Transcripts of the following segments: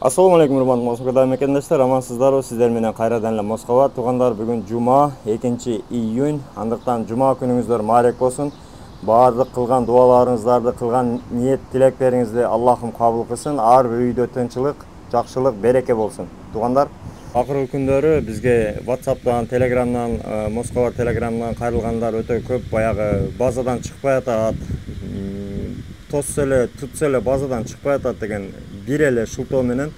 Assalamu alaikum урматтуу Москвада мекендештер, амансыздарбы? Сиздер менен кайрадан эле Москва. Туугандар, бүгүн жума 2-июнь. Андыктан жума күнүңүздөр маарек болсун. Баардык кылган дуаларыңыздарды, кылган ниет тилектериңизди Аллахым кабыл кылсын. Ар бир үйдө тынчылык, жакшылык, береке болсун. Туугандар, акыркы күндөрү бизге WhatsApp'тан, Telegram'дан, Москва Telegram'дан кайрылгандар өтө көп. Баягы базадан чыкпай атат. Tutsa эле базадан чыкпай атат деген бир эле шылтоо менен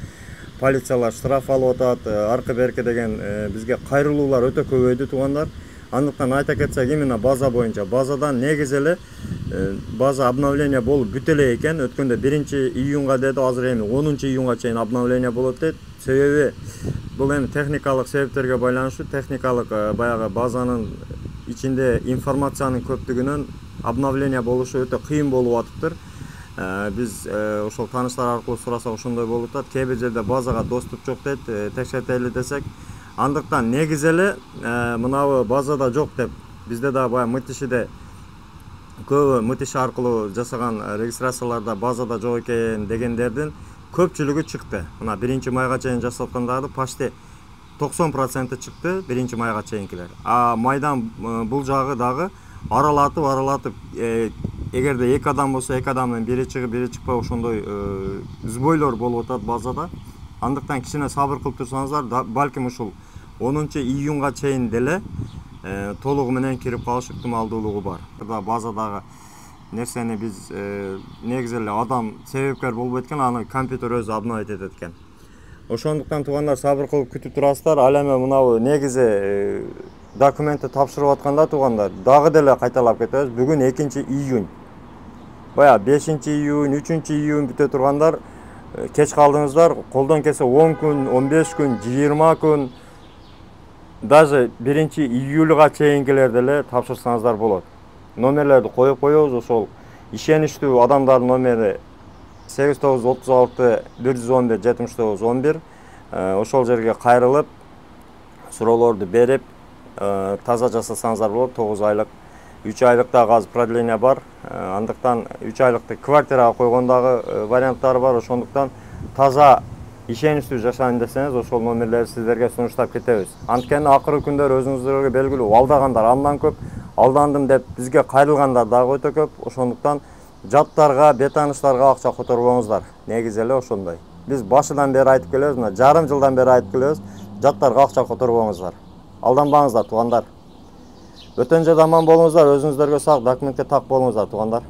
полициялар штраф алып атат. Аркы берке деген бизге кайрылуулар өтө көбөйдү, туугандар. Андыктан айта кетсек, именно база боюнча базадан негизи эле база обновление болуп бүтө эле экен. Өткөндө 1-июнга деди, азыр эми 10-июнга чейин обновление болот дейт. Себеби бул эми техникалык себептерге байланыштуу. Техникалык баягы базанын ичинде информациянын көптүгүнөн обновление болушу өтө кыйын болуп атыптыр. Биз ошол тааныштар аркылуу сурасак ошондой болуп атат. Кээ бир жерде базага доступ жок дейт, текшертели десек. Андыктан негизи эле мынабы базада жок деп бизде да баягы МТШде көбү МТШ аркылуу жасаган регистрацияларда базада жок экен дегендердин көпчүлүгү чыкты. Мына 1-майга чейин жасаткандарды почти 90% чыкты 1-майга чейинкилер. А майдан бул жагы дагы аралатып эгерде эки адам болсо, эки адамдын бири чыгып, бири чыкпай ошондой сбойлор болуп атат базада. Андыктан кичине сабыр кылып турсаңыздар, балким ушул 10-июнга чейин деле толугу менен кирип калыш ыктымалдуулугу бар. Базадагы нерсени биз негизи эле адам себепкер болбойт экен, аны компьютер өзү обновить этет экен. Ошондуктан туугандар, сабыр кылып күтүп турасыздар. Ал эми мынабу негизи документти тапшырып атканда туугандар, дагы деле кайталап кетебиз. Бүгүн 2-июнь. Бая 5-июнь, 3-июнь бүтө тургандар кеч калдыңыздар. Колдон келсе 10 күн, 15 күн, 20 күн, даже 1-июлга чейинкилер деле тапшырсаңыздар болот. Номерлерди коюп коебуз. Ошол ишеничтүү адамдардын номери 8936 111 79 11. Ошол жерге кайрылып суроолорду берип таза жасасаңыздар болот. 9 айлык, 3 айлыкта газ продление бар. Андыктан 3 айлыкты квартирага койгондагы варианттары бар. Ошондуктан таза ишеничтүү жашайын десеңиз, ошол номерлерди сиздерге сунуштап кетебиз. Анткени акыркы күндөр өзүңүздөргө белгилүү, алдагандар андан көп, алдандым деп бизге кайрылгандар дагы өтө көп. Ошондуктан жаттарга, бетаныштарга акча которбоңуздар. Негизи эле ошондой. Биз башынан бери айтып келебиз, мына жарым жылдан бери айтып келебиз, жаттарга акча которбоңуздар. Алданбаңыздар, туугандар. Өтөн жерде аман болуңуздар, өзүңүздөргө сак, документке так болуңуздар, туугандар.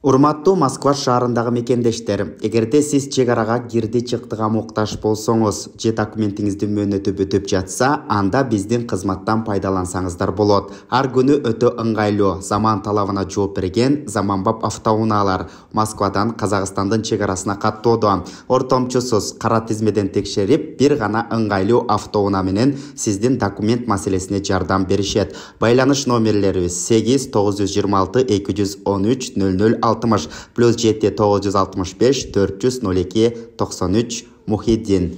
Урматтуу Москва шаарындагы мекендештер, эгерде сиз чек арага кирди чыктыга муктаж болсоңуз, же документиңиздин мөөнөтү бүтүп жатса, анда биздин кызматтан пайдалансаңыздар болот. Ар күнү өтө ыңгайлуу, заман талабына жооп берген заманбап автоунаалар Москвадан Казакстандын чек арасына каттоодо. Ортомчусуз кара тизмеден текшерип, бир гана ыңгайлуу автоунаа менен сиздин документ маселесине жардам беришет. Байланыш номерлерибиз 8 926 213 00 60 +7 965 402 93 Мухиддин.